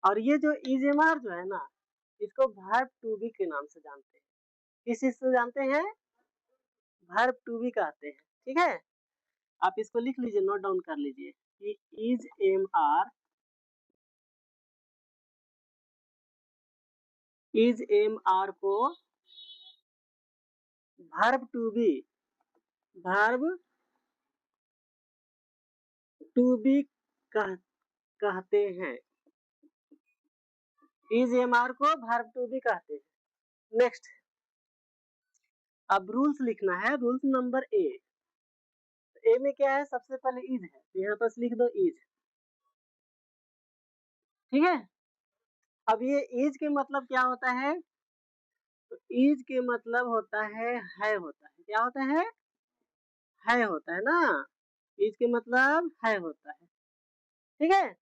और ये जो इज एम आर जो है ना, इसको वर्ब टू बी के नाम से जानते हैं। किस चीज से जानते हैं? वर्ब टू बी कहते हैं। ठीक है, आप इसको लिख लीजिए, नोट डाउन कर लीजिए कि is am are, is am are को verb to be, verb to be कहते हैं। इज एम आर को वर्ब टू बी कहते हैं। नेक्स्ट, अब रूल्स लिखना है, रूल्स नंबर ए। ए में क्या है? सबसे पहले इज है, तो यहाँ पर लिख दो इज। ठीक है, अब ये इज के मतलब क्या होता है? तो इज के मतलब होता है होता है। क्या होता है होता है ना, इज के मतलब है होता है। ठीक है,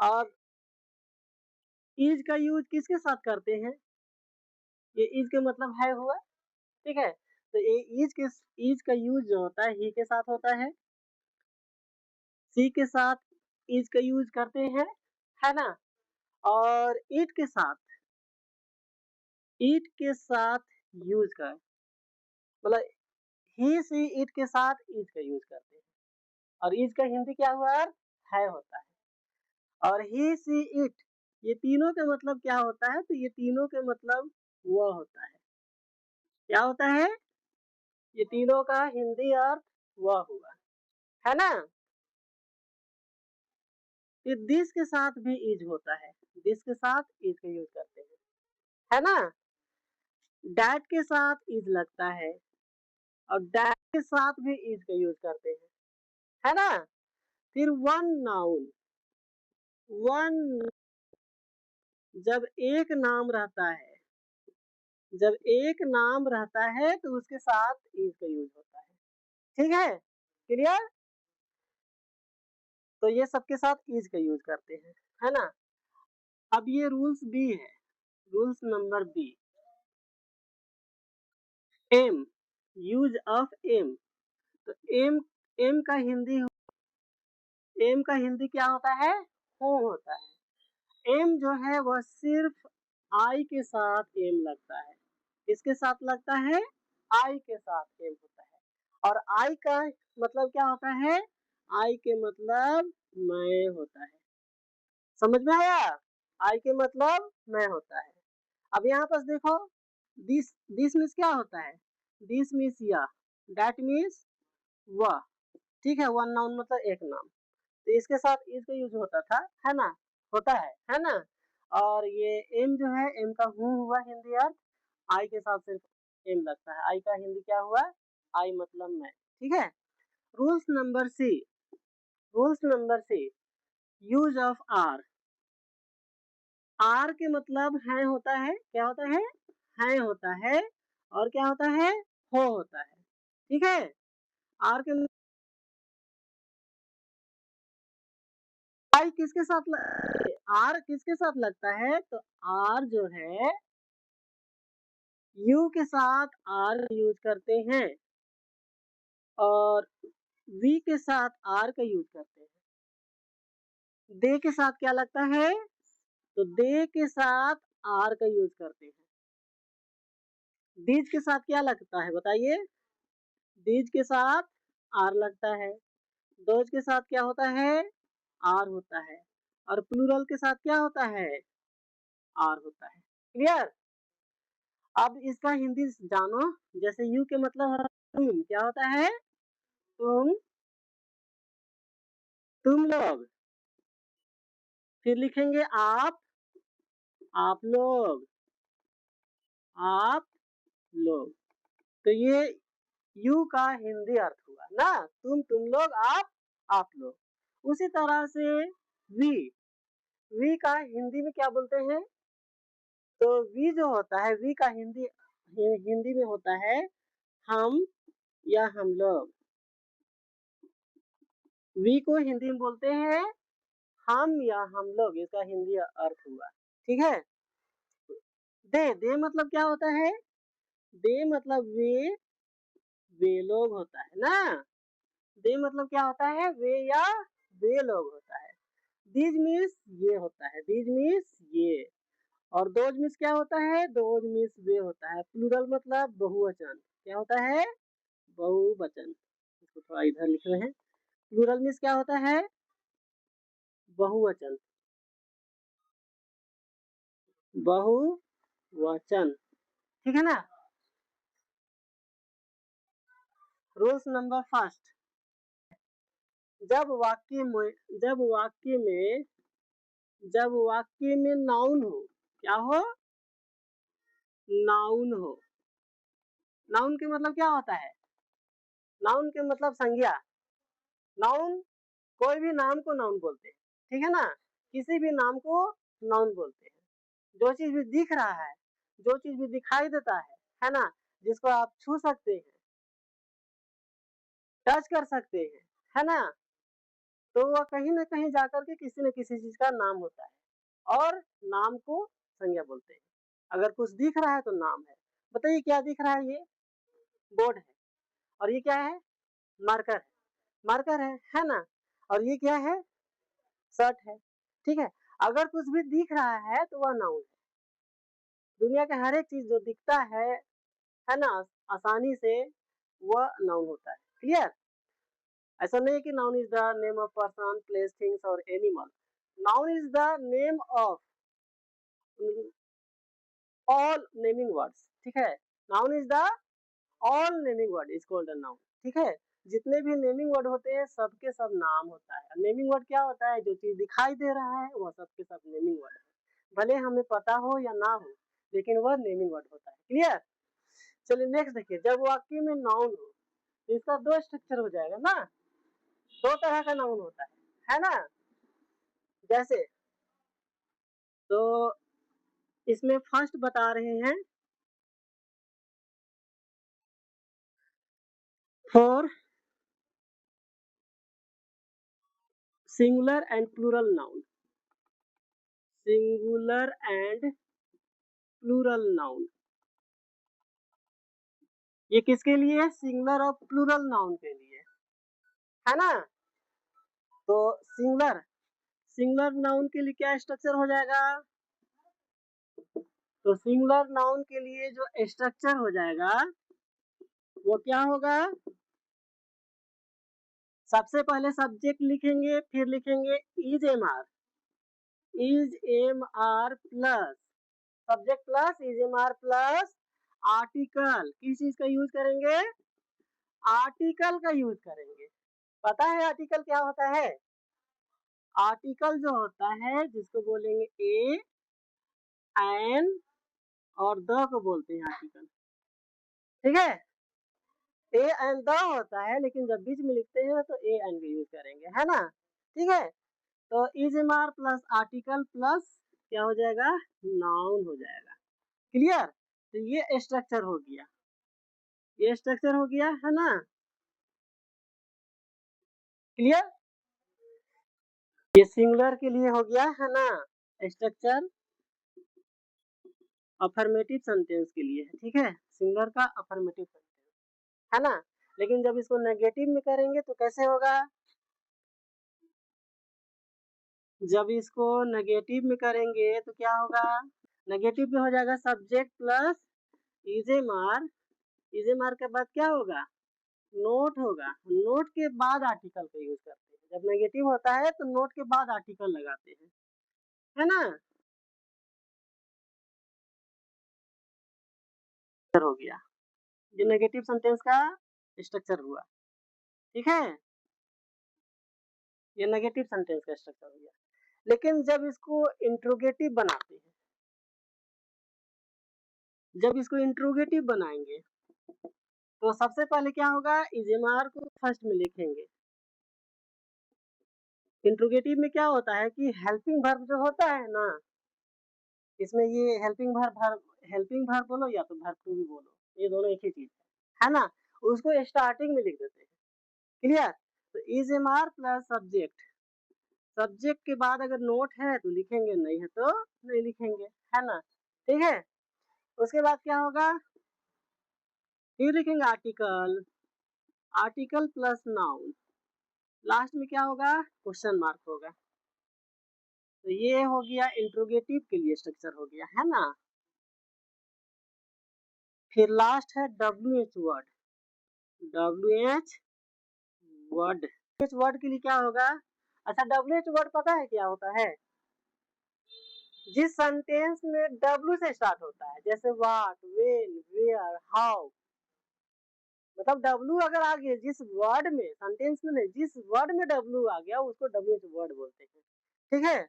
और इज का यूज किसके साथ करते हैं? ये इज के मतलब है हुआ। ठीक है, तो ये इज का यूज जो होता है ही के साथ होता है, सी के साथ इज का यूज करते हैं, है ना। और इट के साथ यूज कर, मतलब ही सी इट के साथ इज का यूज करते हैं। और इज का हिंदी क्या हुआ? है होता है। और ही सी इट, ये तीनों के मतलब क्या होता है? तो ये तीनों के मतलब वह होता है। क्या होता है? ये तीनों का हिंदी अर्थ वह हुआ, है ना। फिर दिस के साथ भी इज होता है, दिस के साथ इज का यूज करते हैं, है ना। डैट के साथ इज लगता है, और डैट के साथ भी इज का यूज करते हैं, है ना। फिर वन नाउन, वन, जब एक नाम रहता है, जब एक नाम रहता है तो उसके साथ इज का यूज होता है। ठीक है, क्लियर। तो ये सबके साथ इज का यूज करते हैं, है ना। अब ये रूल्स बी है, rules number B. Am, use of am. तो एम, एम का हिंदी, एम का हिंदी क्या होता है? हो होता है। एम जो है वह सिर्फ आई के साथ एम लगता है। किसके साथ लगता है? आई के साथ एम होता है। और आई का मतलब क्या होता है? आई के मतलब मैं होता है। समझ में आया? आई के मतलब मैं होता है। अब यहाँ पर देखो, दिस मीन्स क्या होता है? दिस मीन्स या, दैट मीन्स वह। ठीक है, वन नाउन मतलब एक नाम, तो इसके साथ इसका यूज होता था, है ना, होता है ना। और ये एम जो है, एम का हूँ हुआ हिंदी अर्थ, आई के साथ सिर्फ एम लगता है। आई का हिंदी क्या हुआ? आई मतलब मैं। ठीक है, rules number C, rules number C, use of are. Are के मतलब है होता है, क्या होता है होता है। और क्या होता है? हो होता है। ठीक है, आर के, आई किसके साथ आर किसके साथ लगता है? तो आर जो है यू के साथ आर यूज करते हैं, और वी के साथ आर का यूज करते हैं। दे के साथ क्या लगता है? तो दे के साथ आर का यूज करते हैं। दीज के साथ क्या लगता है बताइए? दीज के साथ आर लगता है। दोज के साथ क्या होता है? आर होता है। और प्लूरल के साथ क्या होता है? आर होता है। क्लियर। अब इसका हिंदी जानो, जैसे यू के मतलब है तुम, क्या होता है? तुम लोग। फिर लिखेंगे आप लोग, आप लोग। तो ये यू का हिंदी अर्थ हुआ ना, तुम लोग, आप लोग। उसी तरह से वी, वी का हिंदी में क्या बोलते हैं? तो वी जो होता है, वी का हिंदी हिंदी में होता है हम या हम लोग। वी को हिंदी में बोलते हैं हम या हम लोग, इसका हिंदी अर्थ हुआ। ठीक है, दे मतलब क्या होता है? दे मतलब वे लोग होता है ना। दे मतलब क्या होता है? वे या वे लोग होता है। दीज मीन्स ये होता है, दीज मीन्स ये, और दोज मीन्स क्या होता है, दोज मीन्स वे होता है। प्लूरल मतलब बहुवचन, क्या होता है, बहुवचन। इसको थोड़ा इधर लिख रहे हैं। प्लूरल मीन्स क्या होता है, बहुवचन, बहुवचन, ठीक है ना। रूल्स नंबर फर्स्ट, जब वाक्य में जब वाक्य में जब वाक्य में नाउन हो, क्या हो, नाउन हो। नाउन के मतलब क्या होता है, नाउन के मतलब संज्ञा। नाउन, कोई भी नाम को नाउन बोलते हैं, ठीक है ना, किसी भी नाम को नाउन बोलते हैं। जो चीज भी दिख रहा है, जो चीज भी दिखाई देता है ना, जिसको आप छू सकते हैं, टच कर सकते हैं, है ना, तो वह कहीं ना कहीं जाकर के किसी न किसी चीज का नाम होता है, और नाम को संज्ञा बोलते हैं। अगर कुछ दिख रहा है तो नाम है। बताइए क्या दिख रहा है, ये बोर्ड है, और ये क्या है, मार्कर है, मार्कर है ना, और ये क्या है, शर्ट है, ठीक है। अगर कुछ भी दिख रहा है तो वह नाउन है। दुनिया का हर एक चीज जो दिखता है ना, आसानी से, वह नाउन होता है। क्लियर। ऐसा नहीं कि noun is the name of person, place, things और animal. Noun is the name of all naming words, ठीक है। Noun is the all naming word is called a noun, ठीक है। जितने भी नेमिंग वर्ड होते हैं सबके सब नाम होता है। नेमिंग वर्ड क्या होता है, जो चीज दिखाई दे रहा है वह सबके सब नेमिंग वर्ड है, भले हमें पता हो या ना हो, लेकिन वह नेमिंग वर्ड होता है। क्लियर। चलिए नेक्स्ट देखिए, जब वाक्य में नाउन हो तो इसका दो स्ट्रक्चर हो जाएगा ना, दो तरह का नाउन होता है ना। जैसे, तो इसमें फर्स्ट बता रहे हैं, for singular and plural noun, singular and plural noun, ये किसके लिए है, सिंगुलर और प्लूरल नाउन के लिए, है ना। तो सिंगुलर सिंगुलर नाउन के लिए क्या स्ट्रक्चर हो जाएगा, तो सिंगुलर नाउन के लिए जो स्ट्रक्चर हो जाएगा वो क्या होगा, सबसे पहले सब्जेक्ट लिखेंगे, फिर लिखेंगे is am are, is am are plus subject plus is am are plus article. किस चीज का यूज करेंगे, आर्टिकल का यूज करेंगे। पता है आर्टिकल क्या होता है, आर्टिकल जो होता है जिसको बोलेंगे ए एन और द को बोलते हैं आर्टिकल, ठीक है। ए एन द होता है, लेकिन जब बीच में लिखते हैं तो ए एन का यूज करेंगे, है ना, ठीक है। तो is am are plus article plus क्या हो जाएगा, नाउन हो जाएगा। क्लियर। तो ये स्ट्रक्चर हो गया, ये स्ट्रक्चर हो गया, है ना। क्लियर। ये सिंगुलर के लिए हो गया, है ना, स्ट्रक्चर अफर्मेटिव सेंटेंस के लिए है, ठीक है, सिंगुलर का अफर्मेटिव सेंटेंस, है ना। लेकिन जब इसको नेगेटिव में करेंगे तो कैसे होगा, जब इसको नेगेटिव में करेंगे तो क्या होगा, नेगेटिव में हो जाएगा सब्जेक्ट प्लस इजेमार, इजेमार के बाद क्या होगा, नोट होगा, नोट के बाद आर्टिकल का यूज करते हैं। जब नेगेटिव होता है तो नोट के बाद आर्टिकल लगाते हैं, है ना। हो गया, ये नेगेटिव सेंटेंस का स्ट्रक्चर हुआ, ठीक है, ये नेगेटिव सेंटेंस का स्ट्रक्चर हो गया। लेकिन जब इसको इंट्रोगेटिव बनाते हैं, जब इसको इंट्रोगेटिव बनाएंगे तो सबसे पहले क्या होगा, इजेमार को फर्स्ट में लिखेंगे। इंट्रोगेटिव में क्या होता है कि हेल्पिंग वर्ब जो होता है ना, इसमें ये हेल्पिंग वर्ब बोलो या तो वर्ब टू भी बोलो, ये दोनों एक ही चीज है ना, उसको स्टार्टिंग में लिख देते हैं। क्लियर। तो is am are plus subject, subject के बाद अगर नोट है तो लिखेंगे, नहीं है तो नहीं लिखेंगे, है ना, ठीक है। उसके बाद क्या होगा, फिर लिखेंगे article, article plus noun, last में क्या होगा, क्वेश्चन मार्क होगा। तो ये हो गया इंट्रोगेटिव के लिए स्ट्रक्चर हो गया, है ना। फिर लास्ट है WH word. WH word, WH word के लिए क्या होगा? अच्छा, WH वर्ड पता है क्या होता है? जिस सेंटेंस में W से स्टार्ट होता है, जैसे व्हाट, व्हेन, वेयर, हाउ, मतलब W अगर आ गया जिस वर्ड में, सेंटेंस में नहीं, जिस वर्ड में W आ गया उसको WH वर्ड बोलते हैं, ठीक है।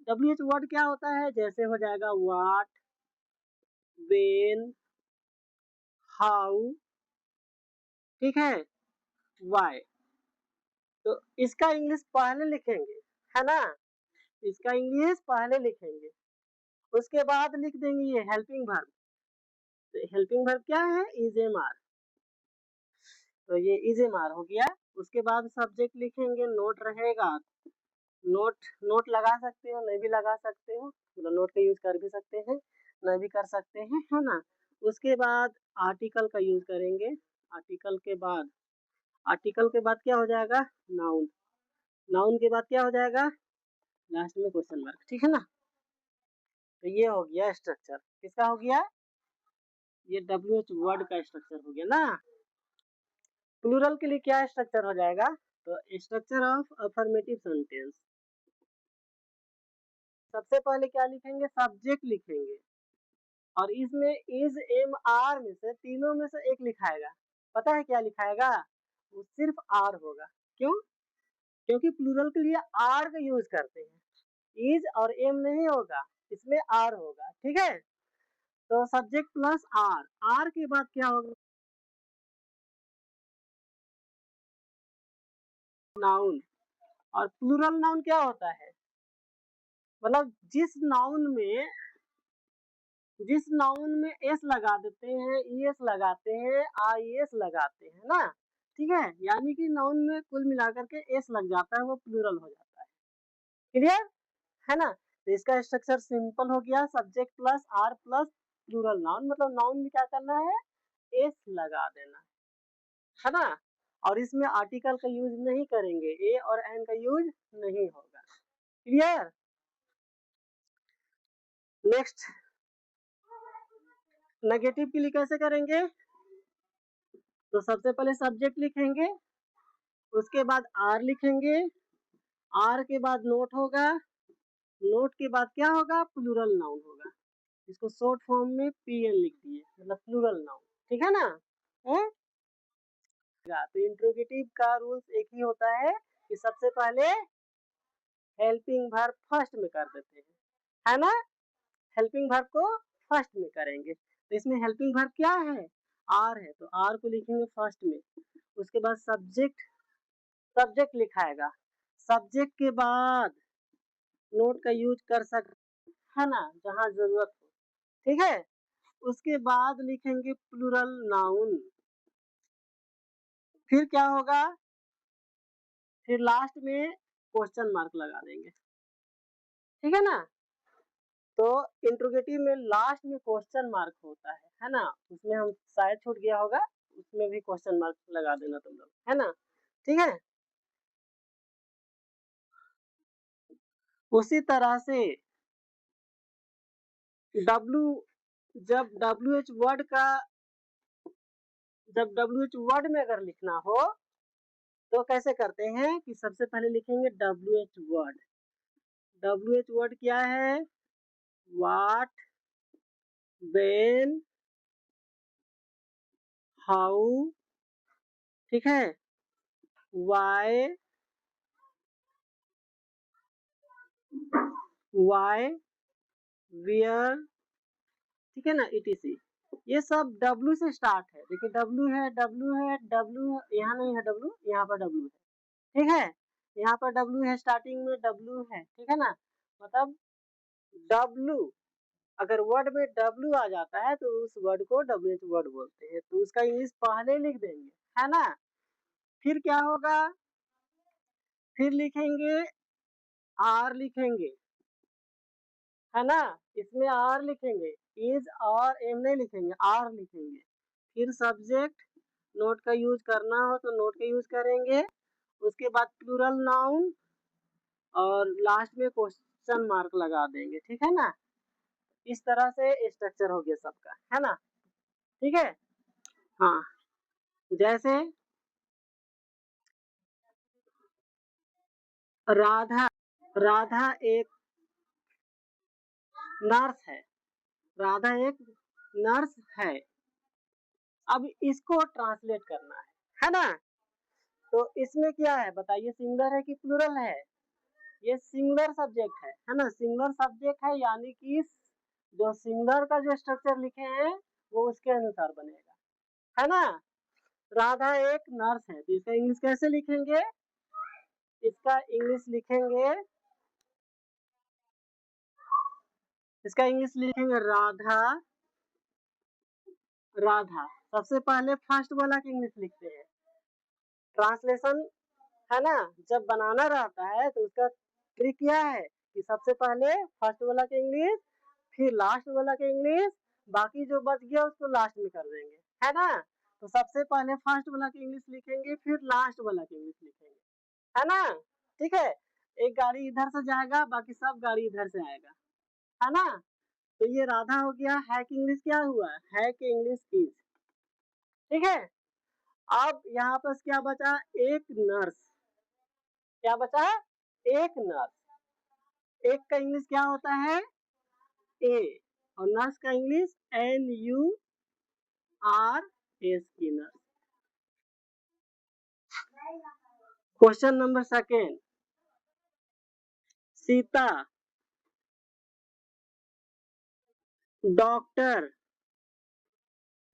WH वर्ड क्या होता है? जैसे हो जाएगा व्हाट, व्हेन, हाउ, ठीक है, व्हाई। तो इसका इंग्लिश पहले लिखेंगे, है ना, इसका इंग्लिश पहले लिखेंगे, उसके बाद लिख देंगे ये हेल्पिंग वर्ब। तो हेल्पिंग वर्ब क्या है? Is am are. तो ये इज एम आर हो गया। उसके बाद सब्जेक्ट लिखेंगे, नोट रहेगा, नोट लगा सकते हो, नहीं भी लगा सकते हो, मतलब नोट का यूज कर भी सकते हैं, नहीं भी कर सकते हैं, है ना। उसके बाद आर्टिकल का यूज करेंगे। आर्टिकल के बाद क्या हो जाएगा? नाउन। नाउन के बाद क्या हो जाएगा? लास्ट में क्वेश्चन मार्क, ठीक है ना। तो ये हो गया स्ट्रक्चर, किसका हो गया? ये WH वर्ड का स्ट्रक्चर हो गया ना। प्लूरल के लिए क्या स्ट्रक्चर हो जाएगा? तो स्ट्रक्चर ऑफ अफर्मेटिव सेंटेंस। सबसे पहले क्या लिखेंगे? सब्जेक्ट लिखेंगे, और इसमें इज एम आर में से तीनों में से एक लिखाएगा। पता है क्या लिखाएगा? वो सिर्फ आर होगा। क्यों? क्योंकि प्लूरल के लिए आर का यूज करते हैं, इज और एम नहीं होगा, इसमें आर होगा, ठीक है। तो सब्जेक्ट प्लस आर, आर के बाद क्या होगा? नाउन। और प्लूरल नाउन क्या होता है? मतलब जिस नाउन में एस लगा देते हैं, ईएस लगाते हैं, आईएस लगाते हैं ना, ठीक है, यानी कि नाउन में कुल मिलाकर के एस लग जाता है, वो प्लूरल हो जाता है। क्लियर है ना। तो इसका स्ट्रक्चर सिंपल हो गया, subject plus are plus plural noun, मतलब नाउन में क्या करना है? एस लगा देना, है ना। और इसमें आर्टिकल का यूज नहीं करेंगे, ए और एन का यूज नहीं होगा। क्लियर। नेक्स्ट, नेगेटिव के लिए कैसे करेंगे? तो सबसे पहले सब्जेक्ट लिखेंगे, उसके बाद आर लिखेंगे, आर के बाद नोट होगा, नोट के बाद क्या होगा? प्लूरल नाउन होगा। इसको शॉर्ट फॉर्म में पीएन लिख दिए, मतलब प्लूरल नाउन, ठीक है ना। है? तो इंट्रोगेटिव का रूल्स एक ही होता है कि सबसे पहले हेल्पिंग वर्ब फर्स्ट में कर देते हैं, है ना। हेल्पिंग वर्ब को फर्स्ट में करेंगे। तो इसमें हेल्पिंग वर्ब क्या है? आर है, तो आर को लिखेंगे फर्स्ट में। उसके बाद सब्जेक्ट लिखाएगा, सब्जेक्ट के बाद नोट का यूज कर सकते, है ना, जहां जरूरत हो, ठीक है। उसके बाद लिखेंगे प्लूरल नाउन। फिर क्या होगा? फिर लास्ट में क्वेश्चन मार्क लगा देंगे, ठीक है ना। तो इंट्रोगेटिव में लास्ट में क्वेश्चन मार्क होता है ना, उसमें हम शायद छूट गया होगा, उसमें भी क्वेश्चन मार्क लगा देना तुम लोग, है ना, ठीक है। उसी तरह से डब्ल्यू जब WH वर्ड का जब WH वर्ड में अगर लिखना हो तो कैसे करते हैं कि सबसे पहले लिखेंगे WH वर्ड। WH वर्ड क्या है? व्हाट, व्हेन, हाउ, ठीक है, व्हाई, वेयर, ठीक है ना, ETC। ये सब W से स्टार्ट है। देखिए W यहाँ नहीं है, W यहाँ पर W है, ठीक है, यहाँ पर W है, स्टार्टिंग में W है, ठीक है ना। मतलब W, अगर वर्ड में W आ जाता है तो उस वर्ड को WH वर्ड बोलते हैं। तो उसका इंग्लिश पहले लिख देंगे, है ना। फिर क्या होगा? फिर लिखेंगे, आर लिखेंगे, है ना, इसमें आर लिखेंगे, इज और एम नहीं लिखेंगे, आर लिखेंगे। फिर सब्जेक्ट, नोट का यूज करना हो तो नोट का यूज करेंगे। उसके बाद प्लूरल नाउन, और लास्ट में क्वेश्चन मार्क लगा देंगे, ठीक है ना। इस तरह से स्ट्रक्चर हो गया सबका, है ना, ठीक है। हाँ, जैसे राधा, राधा एक नर्स है, राधा एक नर्स है। अब इसको ट्रांसलेट करना है ना। तो इसमें क्या है बताइए, सिंगुलर है कि प्लूरल है? ये सिंगुलर सब्जेक्ट है ना, सिंगुलर सब्जेक्ट है, यानी कि जो सिंगुलर का जो स्ट्रक्चर लिखे हैं वो उसके अनुसार बनेगा, है ना। राधा एक नर्स है, तो इसका इंग्लिश कैसे लिखेंगे? इसका इंग्लिश लिखेंगे, इसका इंग्लिश लिखेंगे राधा, राधा। सबसे पहले फर्स्ट वाला का इंग्लिश लिखते हैं। ट्रांसलेशन है ना, जब बनाना रहता है तो उसका ट्रिक क्या है कि सबसे पहले फर्स्ट वाला का इंग्लिश, फिर लास्ट वाला का इंग्लिश, बाकी जो बच गया उसको लास्ट में कर देंगे, है ना। तो सबसे पहले फर्स्ट वाला का इंग्लिश लिखेंगे, फिर लास्ट वाला का इंग्लिश लिखेंगे, है ना, ठीक है। एक गाड़ी इधर से जाएगा, बाकी सब गाड़ी इधर से आएगा, है ना। तो ये राधा हो गया, है कि इंग्लिश क्या हुआ, है कि इंग्लिश इज, ठीक है। अब यहाँ पर क्या बचा, एक नर्स, क्या बचा, एक नर्स। एक का इंग्लिश क्या होता है, ए, और नर्स का इंग्लिश NURS की, nurse. Question number second, Sita doctor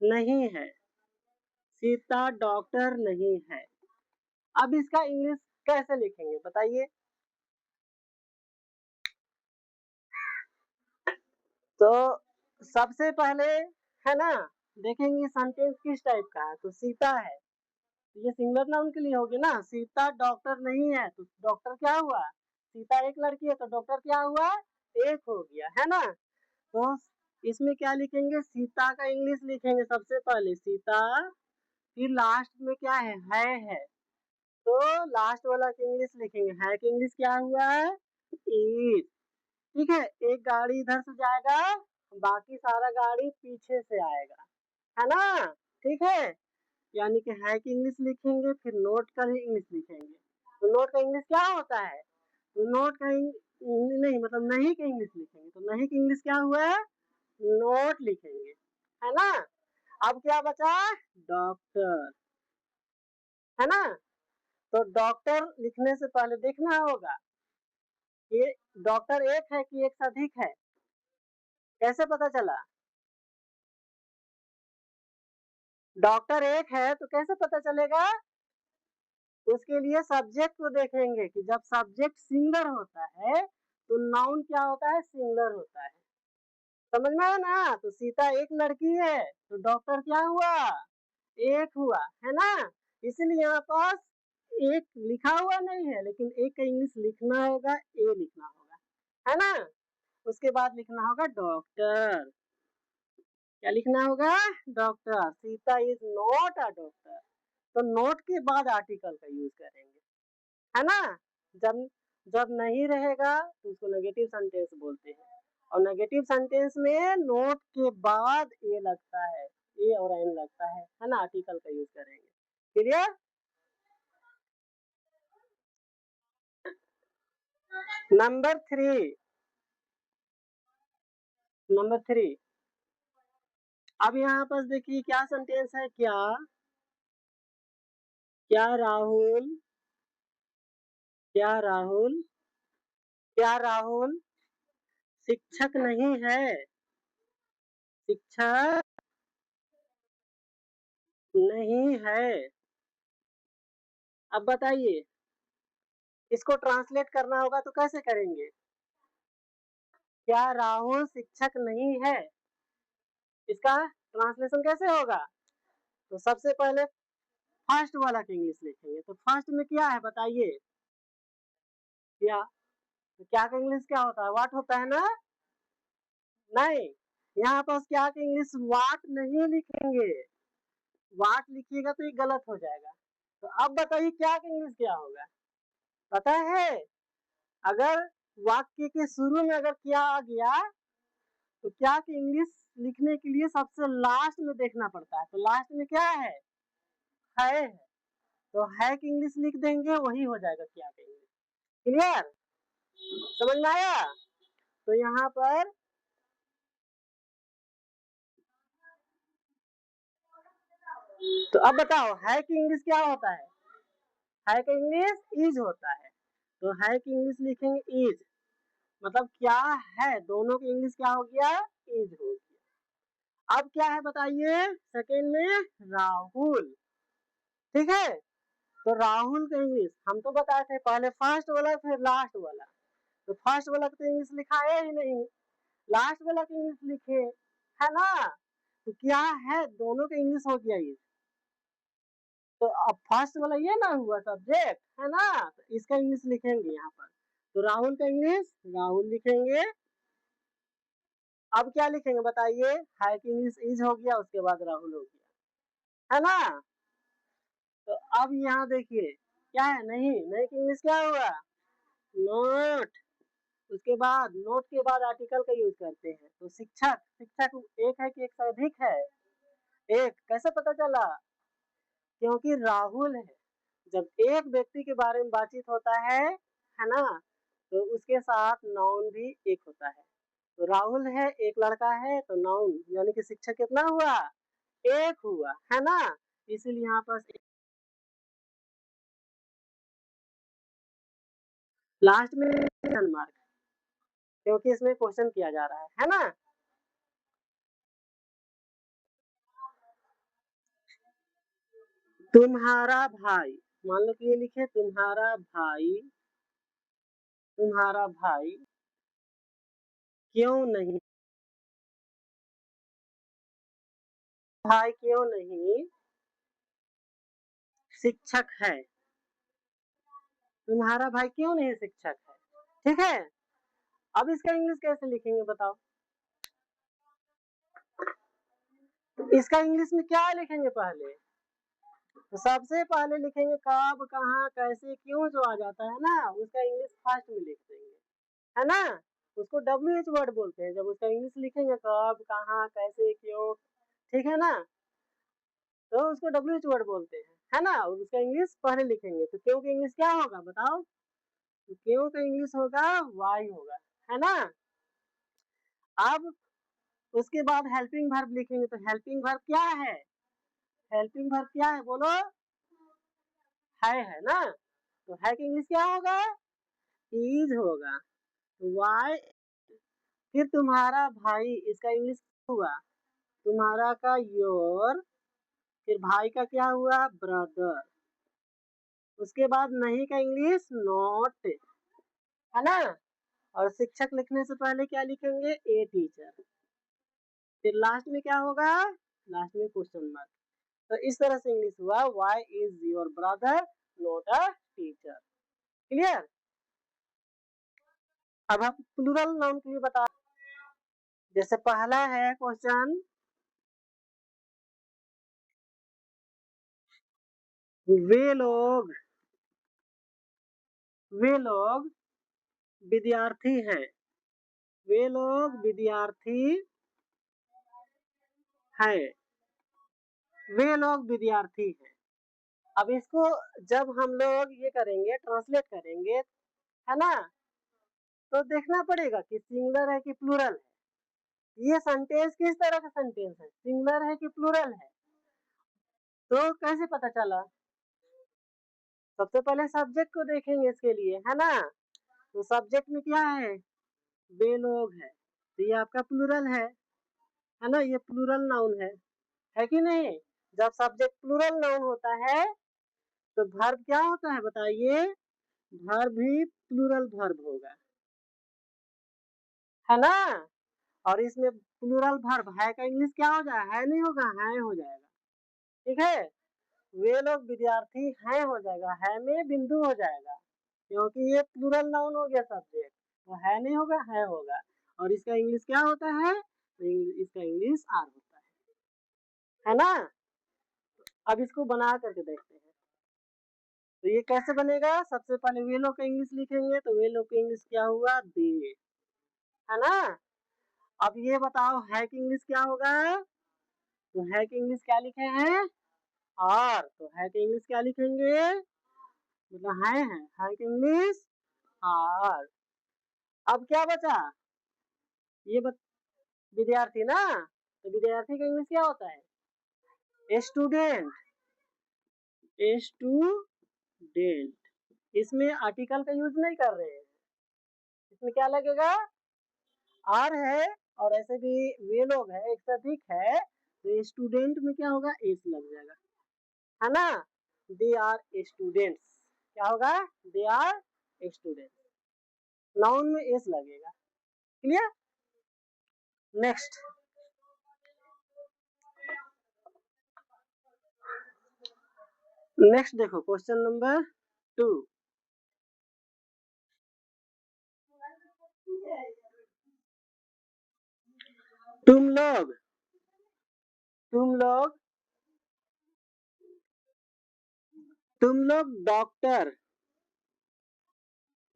नहीं है, सीता डॉक्टर नहीं है। अब इसका इंग्लिश कैसे लिखेंगे बताइए। तो सबसे पहले है ना, देखेंगे सेंटेंस किस टाइप का है। तो सीता है, तो ये सिंगुलर नाउन के लिए होगी ना। सीता डॉक्टर नहीं है, तो डॉक्टर क्या हुआ, सीता एक लड़की है तो डॉक्टर क्या हुआ, एक हो गया, है ना। तो इसमें क्या लिखेंगे, सीता का इंग्लिश लिखेंगे सबसे पहले सीता, फिर लास्ट में क्या है, तो लास्ट वाला का इंग्लिश लिखेंगे, है कि इंग्लिश क्या हुआ, इज, ठीक है। एक गाड़ी इधर से जाएगा, बाकी सारा गाड़ी पीछे से आएगा, है ना, ठीक है। यानी कि है कि इंग्लिश लिखेंगे, फिर नोट का ही इंग्लिश लिखेंगे। तो नोट का इंग्लिश क्या होता है, तो नोट का नहीं, मतलब नहीं का इंग्लिश लिखेंगे, तो नहीं का इंग्लिश क्या हुआ है, नोट लिखेंगे, है ना। अब क्या बचा, डॉक्टर, है ना। तो डॉक्टर लिखने से पहले देखना होगा कि डॉक्टर एक है कि एक से अधिक है, कैसे पता चला, डॉक्टर एक है तो कैसे पता चलेगा। उसके लिए सब्जेक्ट को देखेंगे कि जब सब्जेक्ट सिंगुलर होता है तो नाउन क्या होता है, सिंगुलर होता है, समझ में आया ना। तो सीता एक लड़की है तो डॉक्टर क्या हुआ, एक हुआ, है ना। इसलिए यहाँ पास एक लिखा हुआ नहीं है, लेकिन एक का इंग्लिश लिखना होगा, ए लिखना होगा, है ना। उसके बाद लिखना होगा डॉक्टर, क्या लिखना होगा, doctor. Sita is not a doctor, तो नोट के बाद आर्टिकल का यूज करेंगे, है ना। जब जब नहीं रहेगा तो उसको नेगेटिव सेंटेंस बोलते हैं, और नेगेटिव सेंटेंस में नोट के बाद ए लगता है, ए और एन लगता है ना, आर्टिकल का यूज करेंगे, clear. Number three, number three. अब यहाँ पर देखिए क्या सेंटेंस है, क्या, क्या राहुल, क्या राहुल, क्या राहुल शिक्षक नहीं है, शिक्षक नहीं है। अब बताइए, इसको ट्रांसलेट करना होगा तो कैसे करेंगे, क्या राहुल शिक्षक नहीं है, इसका ट्रांसलेशन कैसे होगा। तो सबसे पहले फर्स्ट वाला का इंग्लिश लिखेंगे, तो फर्स्ट में क्या है बताइए, क्या, तो क्या का इंग्लिश क्या होता है, व्हाट होता है ना, नहीं, यहाँ पर क्या का इंग्लिश व्हाट नहीं लिखेंगे, व्हाट लिखिएगा तो ये गलत हो जाएगा। तो अब बताइए क्या का इंग्लिश क्या होगा, पता है, अगर वाक्य के शुरू में अगर क्या आ गया तो क्या की इंग्लिश लिखने के लिए सबसे लास्ट में देखना पड़ता है। तो लास्ट में क्या है तो है की इंग्लिश लिख देंगे, वही हो जाएगा क्या की इंग्लिश। क्लियर, समझ में आया। तो यहाँ पर तो अब बताओ है की इंग्लिश क्या होता है का इंग्लिश इज होता है। तो है की इंग्लिश लिखेंगे इज, मतलब क्या है, दोनों की इंग्लिश क्या हो गया, इज हो गया। अब क्या है बताइए, सेकेंड में राहुल, ठीक है। तो राहुल का इंग्लिश हम तो बताए थे, पहले फर्स्ट वाला फिर लास्ट वाला। तो फर्स्ट वाला तो इंग्लिश लिखाया ही नहीं, लास्ट वाला की इंग्लिश लिखे, है ना। तो क्या है, दोनों का इंग्लिश हो गया इज। तो अब फर्स्ट वाला ये ना हुआ सब्जेक्ट, है ना, तो इसका इंग्लिश लिखेंगे यहाँ पर। तो राहुल का इंग्लिश राहुल लिखेंगे। अब क्या लिखेंगे बताइए, है की इंग्लिश इज हो गया, उसके बाद राहुल हो गया, है ना। तो अब यहाँ देखिए क्या है, नहीं नहीं की इंग्लिश क्या हुआ, नोट। उसके बाद नोट के बाद आर्टिकल का यूज करते हैं। तो शिक्षक, शिक्षक एक है कि एक से अधिक है, एक। कैसे पता चला, क्योंकि राहुल है, जब एक व्यक्ति के बारे में बातचीत होता है ना, तो उसके साथ नाउन भी एक होता है। तो राहुल है, एक लड़का है, तो नाउन यानी कि शिक्षक कितना हुआ, एक हुआ, है ना। इसीलिए यहाँ पर लास्ट में मार्क, क्योंकि इसमें क्वेश्चन किया जा रहा है ना। तुम्हारा भाई, मान लो कि ये लिखे तुम्हारा भाई क्यों नहीं, भाई क्यों नहीं शिक्षक है, तुम्हारा भाई क्यों नहीं शिक्षक है, ठीक है। अब इसका इंग्लिश कैसे लिखेंगे बताओ। तो इसका इंग्लिश में क्या लिखेंगे पहले, तो सबसे पहले लिखेंगे कब, कहाँ, कैसे, क्यों, जो आ जाता है ना, उसका इंग्लिश फर्स्ट में लिख देंगे, है ना। उसको WH वर्ड बोलते हैं, जब उसका इंग्लिश लिखेंगे कब, कहाँ, कैसे, क्यों, ठीक है ना, तो उसको WH वर्ड बोलते हैं, है ना। और उसका इंग्लिश पहले लिखेंगे। तो क्यों का इंग्लिश क्या होगा बताओ, तो क्यों का इंग्लिश होगा वाई होगा, है ना। अब उसके बाद हेल्पिंग वर्ब लिखेंगे। तो हेल्पिंग वर्ब क्या है, हेल्पिंग वर्ब क्या है बोलो, है ना। तो है का इंग्लिश क्या होगा, इज होगा। तो वाई, फिर तुम्हारा भाई, इसका इंग्लिश हुआ तुम्हारा का योर, फिर भाई का क्या हुआ ब्रदर। उसके बाद नहीं का इंग्लिश नॉट, है ना। और शिक्षक लिखने से पहले क्या लिखेंगे, ए टीचर। फिर लास्ट में क्या होगा, लास्ट में क्वेश्चन मार्क। तो इस तरह से इंग्लिश हुआ why is your brother not a teacher. Clear. अब हम प्लूरल नाउन के लिए बता, जैसे पहला है क्वेश्चन, वे लोग, वे लोग विद्यार्थी हैं, वे लोग विद्यार्थी हैं, वे लोग विद्यार्थी हैं। अब इसको जब हम लोग ये करेंगे, ट्रांसलेट करेंगे, है ना, तो देखना पड़ेगा कि सिंगुलर है कि प्लूरल है। ये सेंटेंस किस तरह का सेंटेंस है, सिंगुलर है कि प्लूरल है, तो कैसे पता चला। सबसे पहले सब्जेक्ट को देखेंगे इसके लिए, है ना। तो सब्जेक्ट में क्या है, वे लोग है, तो ये आपका प्लूरल है ना, ये प्लूरल नाउन है कि नहीं। जब सब्जेक्ट प्लूरल नाउन होता है तो वर्ब क्या होता है बताइए, वर्ब भी प्लूरल वर्ब होगा, है ना। और इसमें प्लूरल वर्ब है का इंग्लिश क्या हो जाएगा, है नहीं होगा, है हो जाएगा, ठीक है। वे लोग विद्यार्थी हैं हो जाएगा, है में बिंदु हो जाएगा, क्योंकि ये प्लूरल नाउन हो गया सब्जेक्ट, तो है नहीं होगा, है होगा। और इसका इंग्लिश क्या होता है, तो इसका इंग्लिश आर होता है ना। अब इसको बना करके देखते हैं। तो ये कैसे बनेगा? सबसे पहले वे लोग का इंग्लिश लिखेंगे, तो वे लोग का इंग्लिश क्या हुआ? दे, है ना? अब ये बताओ है कि इंग्लिश क्या होगा? तो है कि इंग्लिश क्या लिखे हैं? आर। तो है कि इंग्लिश क्या लिखेंगे? मतलब है कि इंग्लिश आर। अब क्या बचा? ये विद्यार्थी ना, तो विद्यार्थी का इंग्लिश क्या होता है? स्टूडेंट। स्टूडेंट। इसमें आर्टिकल का यूज नहीं कर रहे हैं, इसमें क्या लगेगा? आर है, और ऐसे भी वे लोग है, एक से अधिक है, तो स्टूडेंट में क्या होगा? एस लग जाएगा, है ना? They are students. क्या होगा? They are students. नाउन में एस लगेगा। क्लियर? नेक्स्ट देखो क्वेश्चन नंबर 2। तुम लोग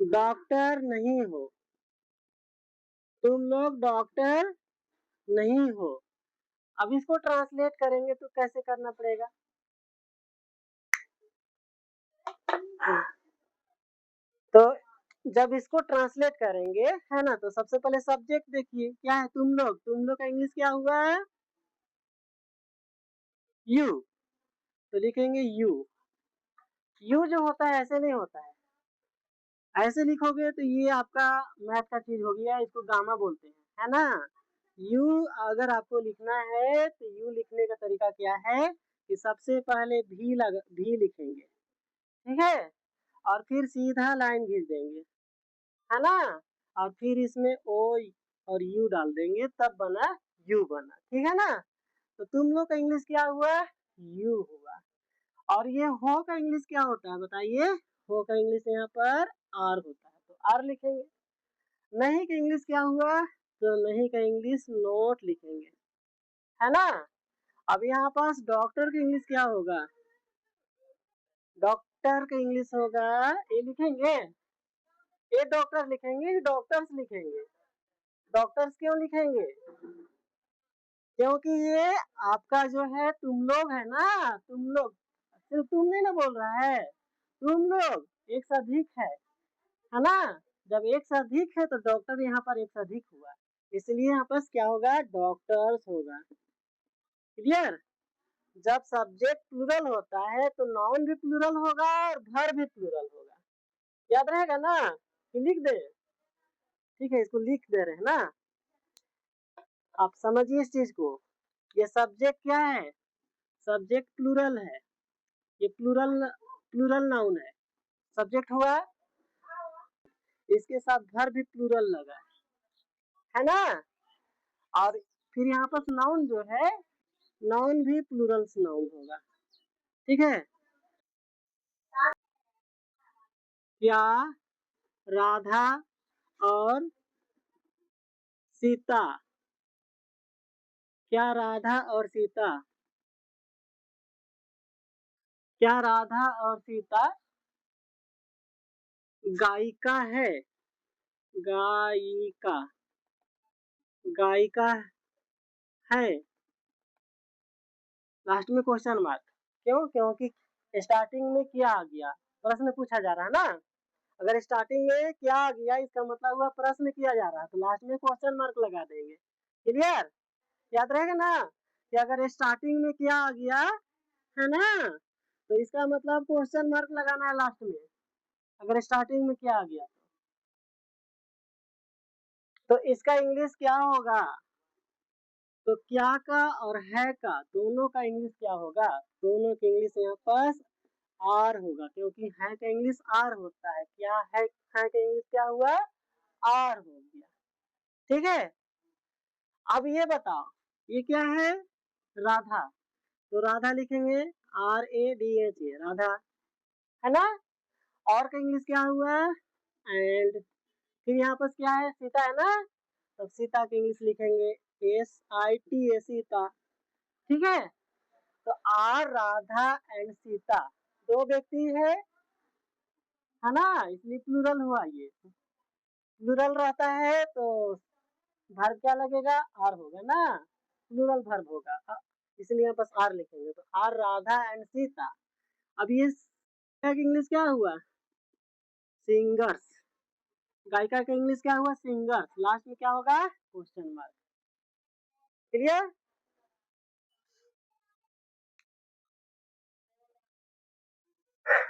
डॉक्टर नहीं हो। तुम लोग डॉक्टर नहीं हो। अब इसको ट्रांसलेट करेंगे तो कैसे करना पड़ेगा? तो जब इसको ट्रांसलेट करेंगे, है ना, तो सबसे पहले सब्जेक्ट देखिए क्या है? तुम लोग का इंग्लिश क्या हुआ? यू। तो लिखेंगे यू। यू जो होता है ऐसे नहीं होता है, ऐसे लिखोगे तो ये आपका मैथ का चीज हो गया, इसको गामा बोलते हैं, है ना? यू अगर आपको लिखना है तो यू लिखने का तरीका क्या है कि सबसे पहले भी लिखेंगे, ठीक है, और फिर सीधा लाइन खींच देंगे, है ना, और फिर इसमें ओ और यू डाल देंगे, तब बना यू बना, ठीक है ना? तो तुम लोग का इंग्लिश क्या हुआ? यू हुआ। और ये हो का इंग्लिश क्या होता है बताइए? हो का इंग्लिश यहाँ पर आर होता है, तो आर लिखेंगे। नहीं का इंग्लिश क्या हुआ? तो नहीं का इंग्लिश नोट लिखेंगे, है ना? अब यहाँ पास डॉक्टर का इंग्लिश क्या होगा? डॉक्टर का इंग्लिश होगा, ये लिखेंगे, ये डॉक्टर लिखेंगे, डॉक्टर्स लिखेंगे। डॉक्टर्स क्यों लिखेंगे? क्योंकि ये आपका जो है तुम लोग है ना, तुम लोग, सिर्फ तुम नहीं ना बोल रहा है, तुम लोग एक से अधिक है ना? जब एक से अधिक है तो डॉक्टर यहाँ पर एक से अधिक हुआ, इसलिए यहाँ पर क्या होगा? डॉक्टर्स होगा। क्लियर? जब सब्जेक्ट प्लूरल होता है तो नाउन भी प्लूरल होगा और वर्ब भी प्लूरल होगा। याद रहेगा ना? कि लिख दे? ठीक है, इसको लिख दे रहे हैं ना, आप समझिए इस चीज को। ये सब्जेक्ट क्या है? सब्जेक्ट प्लूरल है, ये प्लूरल नाउन है, सब्जेक्ट हुआ, इसके साथ वर्ब भी प्लूरल लगा है ना? और फिर यहाँ पर नाउन जो है, नाउन भी प्लूरल नाउन होगा, ठीक है? क्या राधा और सीता, क्या राधा और सीता, क्या राधा और सीता गायिका है? गायिका, गायिका है, लास्ट में क्वेश्चन मार्क। क्यों? क्योंकि स्टार्टिंग में क्या आ गया, प्रश्न पूछा जा रहा है ना। अगर स्टार्टिंग में क्या आ गया इसका मतलब हुआ प्रश्न किया जा रहा है, तो लास्ट में क्वेश्चन मार्क लगा देंगे। क्लियर? याद रहेगा ना कि अगर स्टार्टिंग में क्या आ गया, है ना, तो इसका मतलब क्वेश्चन मार्क लगाना है लास्ट में, अगर स्टार्टिंग में क्या आ गया। तो इसका इंग्लिश क्या होगा? तो क्या का और है का दोनों का इंग्लिश क्या होगा? दोनों का इंग्लिश यहाँ पास आर होगा, क्योंकि है का इंग्लिश आर होता है। क्या है का इंग्लिश क्या हुआ? आर हो गया, ठीक है? अब ये बताओ, ये क्या है? राधा। तो राधा लिखेंगे RADHA, राधा, है ना? और का इंग्लिश क्या हुआ? एंड। फिर यहाँ पर क्या है? सीता है ना, तो सीता का इंग्लिश लिखेंगे SITA, सीता, ठीक है? तो आर राधा एंड सीता, दो व्यक्ति है, है ना, इसलिए प्लूरल हुआ ये। प्लूरल रहता है तो वर्ब क्या लगेगा, आर होगा ना, प्लूरल वर्ब होगा। इसलिए यहाँ बस आर लिखेंगे, तो आर राधा एंड सीता। अब ये गायिका का इंग्लिश क्या हुआ, सिंगर्स। गायिका का इंग्लिश क्या हुआ, सिंगर्स। लास्ट में क्या होगा, क्वेश्चन मार्क। क्लियर।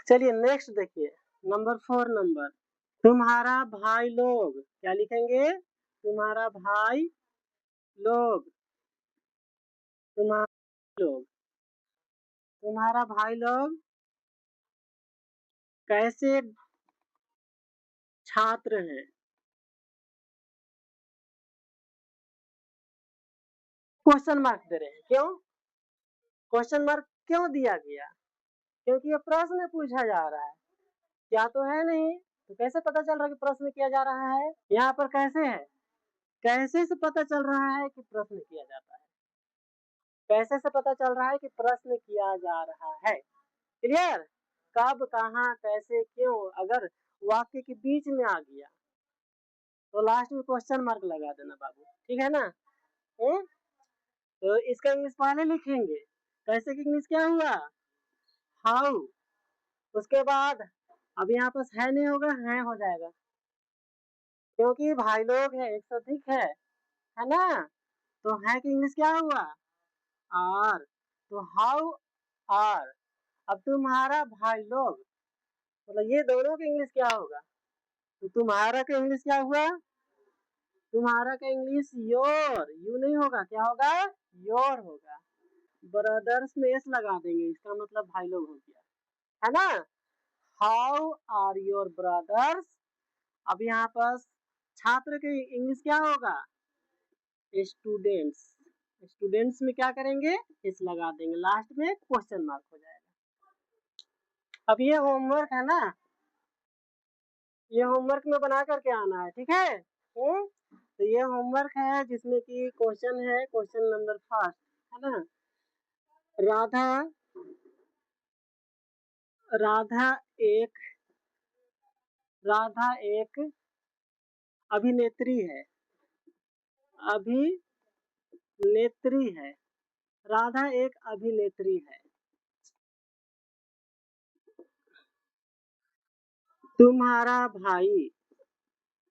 चलिए नेक्स्ट देखिए, नंबर 4 नंबर, तुम्हारा भाई लोग, क्या लिखेंगे, तुम्हारा भाई लोग, तुम्हारा लोग, तुम्हारा भाई लोग कैसे छात्र हैं। क्वेश्चन मार्क दे रहे हैं, क्यों क्वेश्चन मार्क क्यों दिया गया, क्योंकि ये प्रश्न पूछा जा रहा है, क्या तो है नहीं, तो कैसे पता चल रहा है कि प्रश्न किया जा रहा है। यहाँ पर कैसे है, कैसे से पता चल रहा है कि प्रश्न किया जाता है, कैसे से पता चल रहा है कि प्रश्न किया जा रहा है। क्लियर। कब, कहाँ, कैसे, क्यों, अगर वाक्य के बीच में आ गया तो लास्ट में क्वेश्चन मार्क लगा देना बाबू, ठीक है ना। तो इसका इंग्लिश पहले लिखेंगे, कैसे की इंग्लिश क्या हुआ, हाउ। उसके बाद अब यहाँ पर है नहीं होगा, है हो जाएगा, क्योंकि भाई लोग है, एक से अधिक है ना। तो है की इंग्लिश क्या हुआ, आर। तो हाउ आर। अब तुम्हारा भाई लोग, मतलब ये दोनों का इंग्लिश क्या होगा, तो तुम्हारा का इंग्लिश क्या हुआ, तुम्हारा का इंग्लिश योर, यू नहीं होगा, क्या होगा, योर होगा। ब्रदर्स में एस लगा देंगे, इसका मतलब भाई लोग हो गया, है ना। How are your brothers. अब यहाँ पर छात्र के इंग्लिश क्या होगा, स्टूडेंट्स। स्टूडेंट्स में क्या करेंगे, इस लगा देंगे, लास्ट में क्वेश्चन मार्क हो जाएगा। अब ये होमवर्क है ना, ये होमवर्क में बना करके आना है, ठीक है। तो ये होमवर्क है जिसमें कि क्वेश्चन है, क्वेश्चन नंबर 5 है ना। राधा, राधा एक, राधा एक अभिनेत्री है, अभिनेत्री है, राधा एक अभिनेत्री है। तुम्हारा भाई,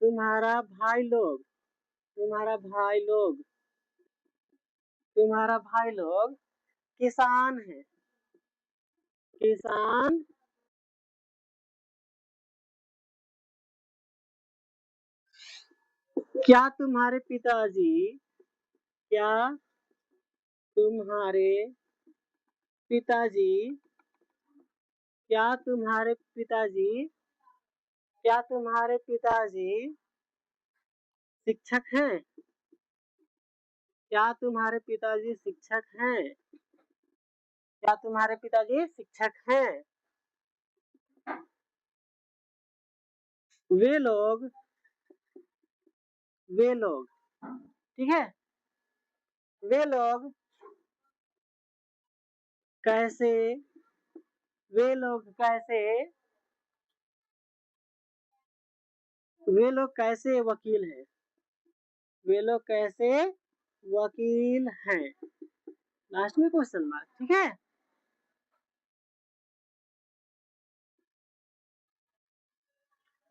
तुम्हारा भाई लोग, तुम्हारा भाई लोग, तुम्हारा भाई लोग किसान है, किसान। क्या तुम्हारे पिताजी, क्या तुम्हारे पिताजी, क्या तुम्हारे पिताजी, क्या तुम्हारे पिताजी शिक्षक हैं, क्या तुम्हारे पिताजी शिक्षक हैं, क्या तुम्हारे पिताजी शिक्षक हैं। वे लोग, वे लोग, ठीक है, वे लोग कैसे, वे लोग कैसे, वे लोग कैसे वकील हैं, वे लोग कैसे वकील हैं। लास्ट में क्वेश्चन मार्क, ठीक है।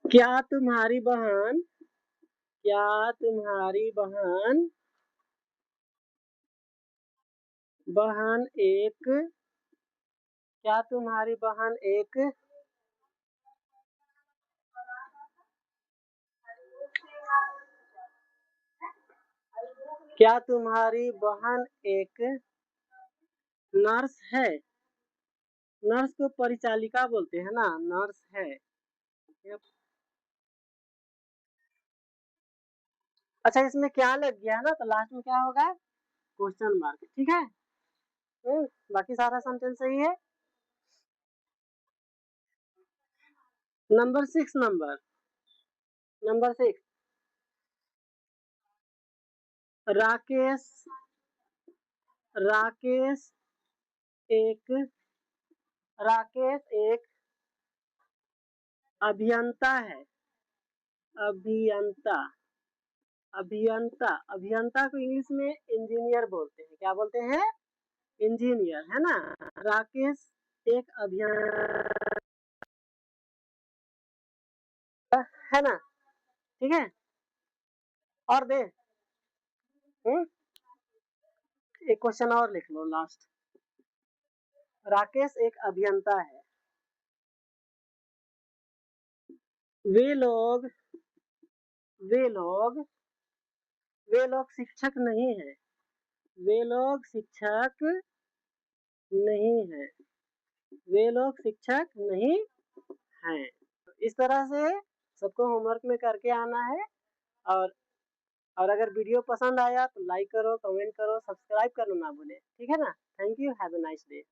क्या तुम्हारी बहन, क्या तुम्हारी बहन, बहन एक, क्या तुम्हारी बहन एक, क्या तुम्हारी बहन एक नर्स है। नर्स को परिचालिका बोलते हैं ना, नर्स है। अच्छा इसमें क्या लग गया ना, तो लास्ट में क्या होगा, क्वेश्चन मार्क, ठीक है। बाकी सारा सेंटेंस सही है। Number 6 number, number 6, Rakesh, Rakesh एक, राकेश एक अभियंता है, अभियंता, अभियंता, अभियंता को इंग्लिश में इंजीनियर बोलते हैं। क्या बोलते हैं? इंजीनियर, है ना। राकेश एक अभियंता है ना, ठीक है। और दे एक क्वेश्चन और लिख लो लास्ट। राकेश एक अभियंता है। वे लोग वे लोग वे लोग शिक्षक नहीं है, वे लोग शिक्षक नहीं है, वे लोग शिक्षक नहीं हैं। तो इस तरह से सबको होमवर्क में करके आना है। और और अगर वीडियो पसंद आया तो लाइक करो, कमेंट करो, सब्सक्राइब करना ना भूलें, ठीक है ना। Thank you, have a nice day.